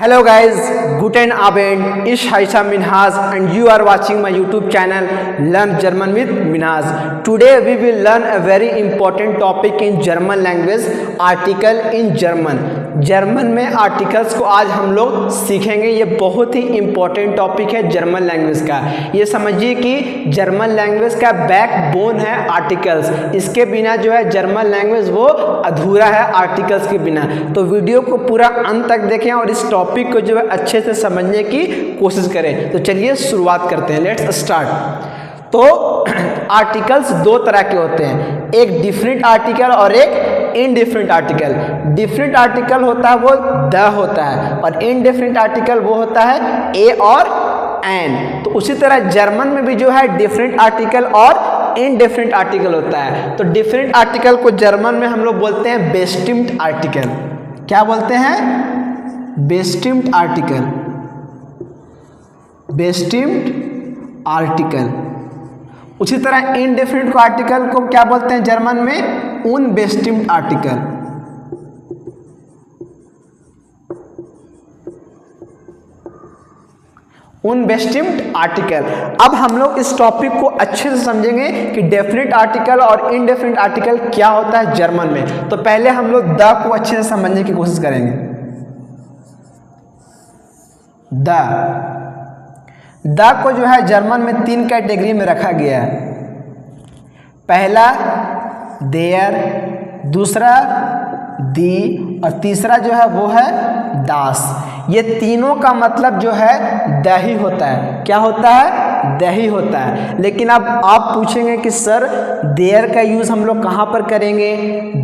Hello guys, guten Abend. Ich heiße Minhaz and you are watching my YouTube channel Learn German with Minhaz. Today we will learn a very important topic in German language, article in German. German में articles को आज हम लोग सीखेंगे। ये बहुत ही important topic है German language का। ये समझिए कि जर्मन लैंग्वेज का बैकबोन है आर्टिकल्स। इसके बिना जो है जर्मन लैंग्वेज वो अधूरा है आर्टिकल्स के बिना। तो वीडियो को पूरा अंत तक देखें और इस टॉपिक को जो है अच्छे से समझने की कोशिश करें। तो चलिए शुरुआत करते हैं, लेट्स स्टार्ट। तो आर्टिकल्स दो तरह के होते हैं, एक डिफरेंट आर्टिकल और एक इनडिफरेंट आर्टिकल। डिफरेंट आर्टिकल होता है वो द होता है और इनडिफरेंट आर्टिकल वो होता है ए और एन। तो उसी तरह जर्मन में भी जो है डिफरेंट आर्टिकल और इनडिफरेंट आर्टिकल होता है। तो डिफरेंट आर्टिकल को जर्मन में हम लोग बोलते हैं बेस्टिम्ड आर्टिकल। क्या बोलते हैं? बेस्टिम्ड आर्टिकल। बेस्टिम्ड आर्टिकल। उसी तरह इनडिफरेंट को आर्टिकल को क्या बोलते हैं जर्मन में? उनबेस्टिम्ड आर्टिकल। उनबेस्टिम्ड आर्टिकल। अब हम लोग इस टॉपिक को अच्छे से समझेंगे कि डेफिनेट आर्टिकल और इनडेफिनेट आर्टिकल क्या होता है जर्मन में। तो पहले हम लोग द को अच्छे से समझने की कोशिश करेंगे। द को जो है जर्मन में तीन कैटेगरी में रखा गया है। पहला देयर, दूसरा दी और तीसरा जो है वो है दास। ये तीनों का मतलब जो है द ही होता है। क्या होता है? द ही होता है। लेकिन अब आप पूछेंगे कि सर देयर का यूज़ हम लोग कहाँ पर करेंगे,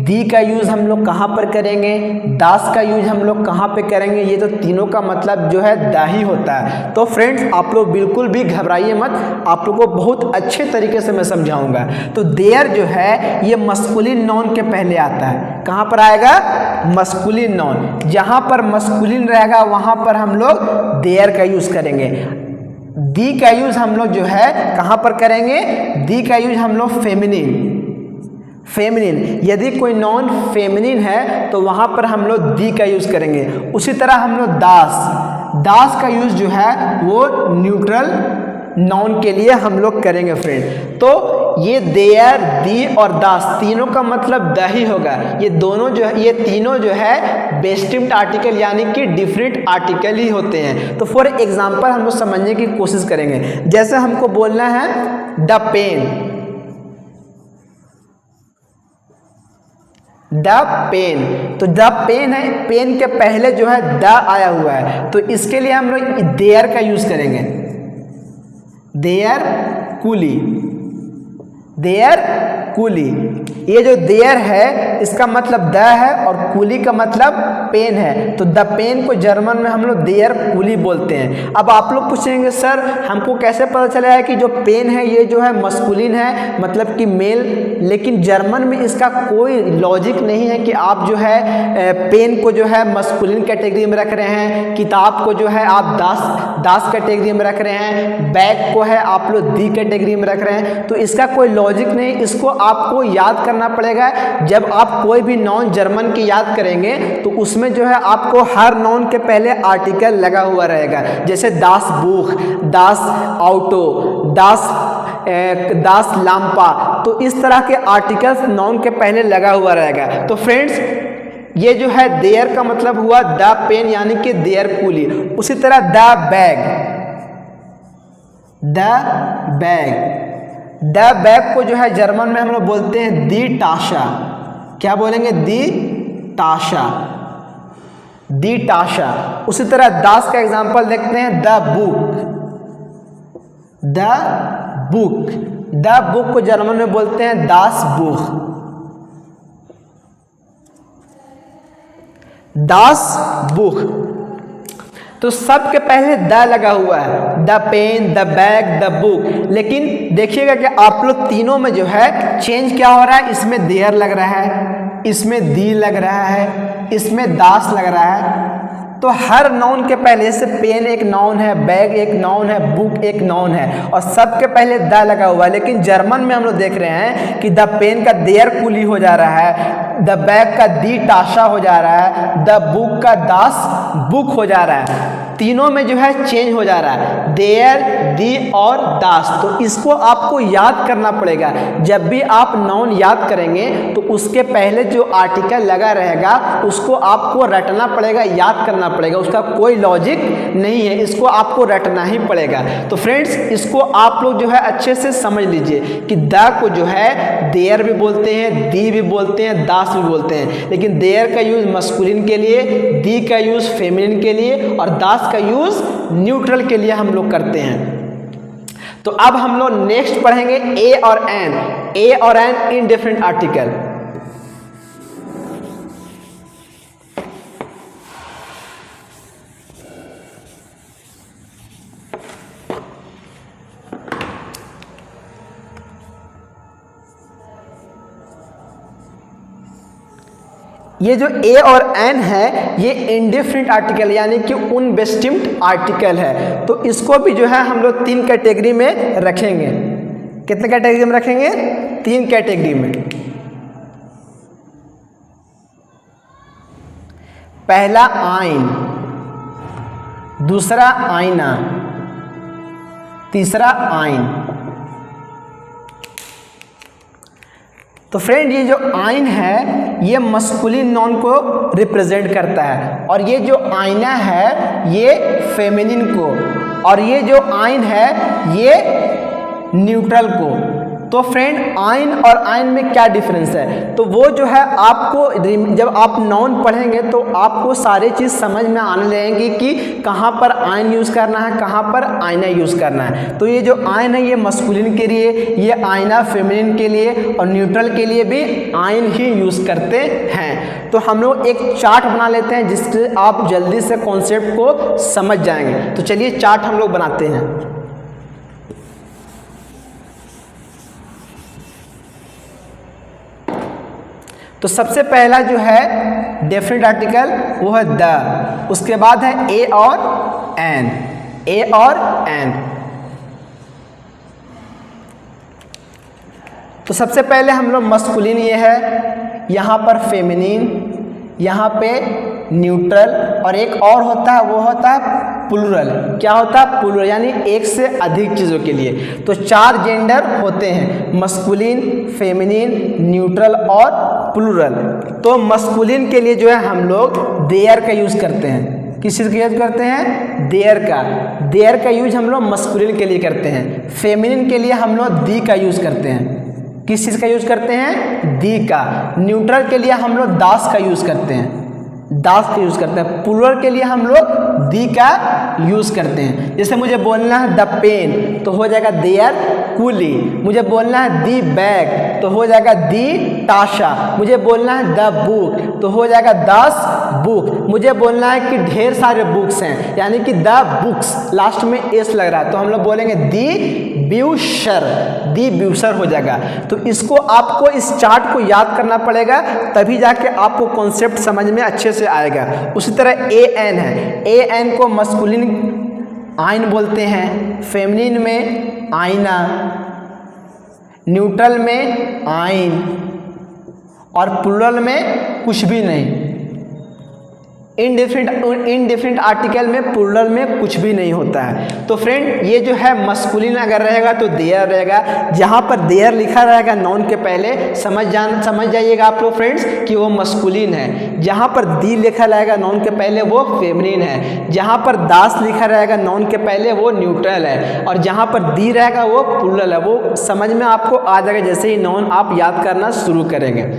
दी का यूज़ हम लोग कहाँ पर करेंगे, दास का यूज़ हम लोग कहाँ पे करेंगे? ये तो तीनों का मतलब जो है द ही होता है। तो फ्रेंड्स आप लोग बिल्कुल भी घबराइए मत, आप लोग को बहुत अच्छे तरीके से मैं समझाऊंगा। तो देयर जो है ये मस्कुलिन नाउन के पहले आता है। कहाँ पर आएगा? Masculine noun. जहाँ पर मस्कुलिन रहेगा वहाँ पर हम लोग देयर का यूज़ करेंगे। दी का यूज़ हम लोग जो है कहाँ पर करेंगे? दी का यूज़ हम लोग फेमिनिन। यदि कोई नॉन फेमिनिन है तो वहाँ पर हम लोग दी का यूज़ करेंगे। उसी तरह हम लोग दास का यूज़ जो है वो न्यूट्रल नाउन के लिए हम लोग करेंगे फ्रेंड। तो ये देयर, दी और दास तीनों का मतलब द ही होगा। ये दोनों जो है, ये तीनों जो है बेस्टिम्ड आर्टिकल यानी कि डिफरेंट आर्टिकल ही होते हैं। तो फॉर एग्जांपल हम लोग समझने की कोशिश करेंगे। जैसे हमको बोलना है द पेन, तो द पेन है, पेन के पहले जो है द आया हुआ है, तो इसके लिए हम लोग देयर का यूज करेंगे। देयर कुली। ये जो देयर है इसका मतलब द है और कुली का मतलब पेन है। तो द पेन को जर्मन में हम लोग देयर कुली बोलते हैं। अब आप लोग पूछेंगे सर हमको कैसे पता चला है कि जो पेन है ये जो है मस्कुलिन है, मतलब कि मेल? लेकिन जर्मन में इसका कोई लॉजिक नहीं है कि आप जो है पेन को जो है मस्कुलिन कैटेगरी में रख रहे हैं, किताब को जो है आप दास कैटेगरी में रख रहे हैं, बैग को है आप लोग दी कैटेगरी में रख रहे हैं। तो इसका कोई लॉजिक नहीं। इसको आपको याद करना पड़ेगा। जब आप कोई भी नॉन जर्मन की याद करेंगे तो उसमें जो है आपको हर नॉन के पहले आर्टिकल लगा हुआ रहेगा। जैसे दास बुख, दास ऑटो, दास लाम्पा। तो इस तरह के आर्टिकल्स नॉन के पहले लगा हुआ रहेगा। तो फ्रेंड्स ये जो है देयर का मतलब हुआ द पेन यानी कि देयर कुली। उसी तरह द बैग को जो है जर्मन में हम लोग बोलते हैं दी टाशा। क्या बोलेंगे? दी टाशा। उसी तरह दास का एग्जांपल देखते हैं द बुक को जर्मन में बोलते हैं दास बुख। तो सबके पहले द लगा हुआ है, the pen, the bag, the book. लेकिन देखिएगा कि आप लोग तीनों में जो है चेंज क्या हो रहा है? इसमें देयर लग रहा है, इसमें दी लग रहा है, इसमें दास लग रहा है। तो हर नाउन के पहले, जैसे पेन एक नाउन है, बैग एक नाउन है, बुक एक नाउन है और सबके पहले द लगा हुआ है। लेकिन जर्मन में हम लोग देख रहे हैं कि द पेन का देयर कुली हो जा रहा है, द बैग का दी टाशा हो जा रहा है, द बुक का दास बुक हो जा रहा है। तीनों में जो है चेंज हो जा रहा है, देयर, दी और दास। तो इसको आपको याद करना पड़ेगा। जब भी आप नाउन याद करेंगे तो उसके पहले जो आर्टिकल लगा रहेगा उसको आपको रटना पड़ेगा, याद करना पड़ेगा। उसका कोई लॉजिक नहीं है, इसको आपको रटना ही पड़ेगा। तो फ्रेंड्स, इसको आप लोग जो है अच्छे से समझ लीजिए कि द को जो है देयर भी बोलते हैं, दी भी बोलते हैं, दास भी बोलते हैं। लेकिन देयर का यूज मस्कुलिन के लिए, दी का यूज फेमिनिन के लिए और दास का यूज न्यूट्रल के लिए हम लोग करते हैं। तो अब हम लोग नेक्स्ट पढ़ेंगे ए और एन। ए और एन इन डिफरेंट आर्टिकल। ये जो ए और एन है ये इंडिफरेंट आर्टिकल यानी कि अनबेस्टिम्ड आर्टिकल है। तो इसको भी जो है हम लोग 3 कैटेगरी में रखेंगे। कितने कैटेगरी में रखेंगे? 3 कैटेगरी में। पहला आइन, दूसरा आईना, तीसरा आइन। तो फ्रेंड, ये जो आइन है ये मस्कुलिन नाउन को रिप्रेजेंट करता है और ये जो आईना है ये फेमिनिन को और ये जो आइन है ये न्यूट्रल को। तो फ्रेंड, आइन और आइन में क्या डिफरेंस है? तो वो जो है आपको जब आप नाउन पढ़ेंगे तो आपको सारी चीज़ समझ में आने लगेंगी कि कहाँ पर आइन यूज़ करना है, कहाँ पर आईना यूज़ करना है। तो ये जो आइन है ये मस्कुलिन के लिए, ये आईना फेमिनिन के लिए और न्यूट्रल के लिए भी आइन ही यूज़ करते हैं। तो हम लोग एक चार्ट बना लेते हैं जिससे आप जल्दी से कॉन्सेप्ट को समझ जाएंगे। तो चलिए चार्ट हम लोग बनाते हैं। तो सबसे पहला जो है डेफिनेट आर्टिकल वो है द, उसके बाद है ए और एन, ए और एन। तो सबसे पहले हम लोग मस्कुलिन ये है, यहाँ पर फेमिनिन, यहाँ पे न्यूट्रल और एक और होता है वो होता है प्लूरल। क्या होता है? प्लूरल, यानी एक से अधिक चीज़ों के लिए। तो 4 जेंडर होते हैं, मस्कुलिन, फेमिनिन, न्यूट्रल और प्लूरल। तो मस्कुलिन के लिए जो है हम लोग देयर का यूज़ करते हैं। किस चीज़ का यूज़ करते हैं? देयर का। देयर का यूज हम लोग मस्कुलिन के लिए करते हैं। फेमिनिन के लिए हम लोग दी का यूज़ करते हैं। किस चीज़ का यूज़ करते हैं? दी का। न्यूट्रल के लिए हम लोग दास का यूज़ करते हैं, दास का यूज़ करते हैं। प्लूरल के लिए हम लोग दी का यूज़ करते हैं। जैसे मुझे बोलना है द पेन तो हो जाएगा देयर कुली। मुझे बोलना है दी बैग तो हो जाएगा दी टाशा। मुझे बोलना है द बुक तो हो जाएगा दास बुक। मुझे बोलना है कि ढेर सारे बुक्स हैं यानी कि द बुक्स, लास्ट में एस लग रहा है तो हम लोग बोलेंगे दी ब्यूशर, दी ब्यूशर हो जाएगा। तो इसको आपको इस चार्ट को याद करना पड़ेगा तभी जाके आपको कॉन्सेप्ट समझ में अच्छे से आएगा। उसी तरह ए एन है, ए एन को मस्कुलिन आइन बोलते हैं, फेमिनिन में आईना, न्यूट्रल में आइन और प्लूरल में कुछ भी नहीं। इनडिफरेंट आर्टिकल में प्लूरल में कुछ भी नहीं होता है। तो फ्रेंड, ये जो है मस्कुलिन अगर रहेगा तो देयर रहेगा। जहाँ पर देयर लिखा रहेगा नाउन के पहले समझ जाइएगा आप लोग फ्रेंड्स कि वो मस्कुलिन है। जहाँ पर दी लिखा रहेगा नाउन के पहले वो फेमिनिन है। जहाँ पर दास लिखा रहेगा नाउन के पहले वो न्यूट्रल है और जहाँ पर दी रहेगा वो प्लूरल है। वो समझ में आपको आ जाएगा जैसे ही नाउन आप याद करना शुरू करेंगे।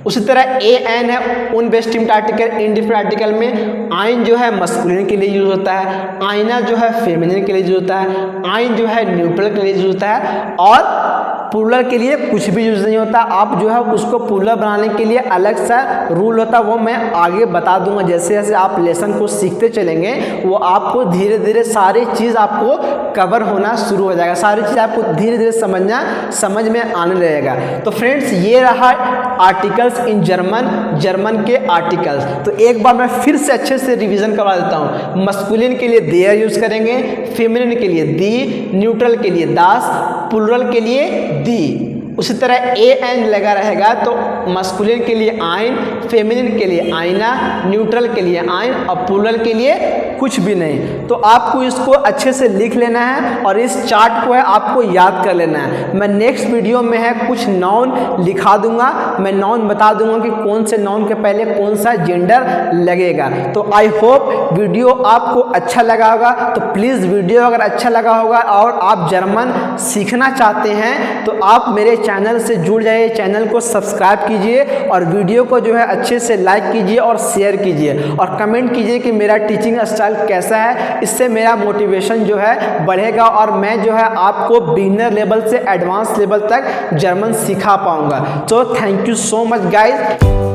उसी तरह ए एन है अनबेस्टिम्ड आर्टिकल। इनडिफरेंट आर्टिकल में आइन जो है मस्कुलिन के लिए यूज होता है, आईना जो है फेमिनिन के लिए यूज होता है, आइन जो है न्यूट्रल के लिए यूज होता है और प्लूरल के लिए कुछ भी यूज नहीं होता। आप जो है उसको प्लूरल बनाने के लिए अलग सा रूल होता है, वो मैं आगे बता दूंगा। जैसे जैसे आप लेसन को सीखते चलेंगे वो आपको धीरे धीरे सारी चीज़ आपको कवर होना शुरू हो जाएगा, सारी चीज़ आपको धीरे धीरे समझ में आने लगेगा। तो फ्रेंड्स ये रहा आर्टिकल्स इन जर्मन के आर्टिकल्स। तो एक बार मैं फिर से अच्छे से रिवीजन करवा देता हूँ। मस्कुलिन के लिए देयर यूज करेंगे, फेमिनिन के लिए दी, न्यूट्रल के लिए दास, प्लूरल के लिए दी। उसी तरह ए एन लगा रहेगा तो मस्कुलिन के लिए आइन, फेमिनिन के लिए आईना, न्यूट्रल के लिए आइन और प्लूरल के लिए कुछ भी नहीं। तो आपको इसको अच्छे से लिख लेना है और इस चार्ट को है आपको याद कर लेना है। मैं नेक्स्ट वीडियो में है कुछ नाउन लिखा दूंगा, मैं नाउन बता दूंगा कि कौन से नाउन के पहले कौन सा जेंडर लगेगा। तो आई होप वीडियो आपको अच्छा लगा होगा। तो प्लीज़ वीडियो अगर अच्छा लगा होगा और आप जर्मन सीखना चाहते हैं तो आप मेरे चैनल से जुड़ जाइए, चैनल को सब्सक्राइब कीजिए और वीडियो को जो है अच्छे से लाइक कीजिए और शेयर कीजिए और कमेंट कीजिए कि मेरा टीचिंग स्टाइल कैसा है। इससे मेरा मोटिवेशन जो है बढ़ेगा और मैं जो है आपको बिगिनर लेवल से एडवांस लेवल तक जर्मन सिखा पाऊंगा। तो thank you so much guys.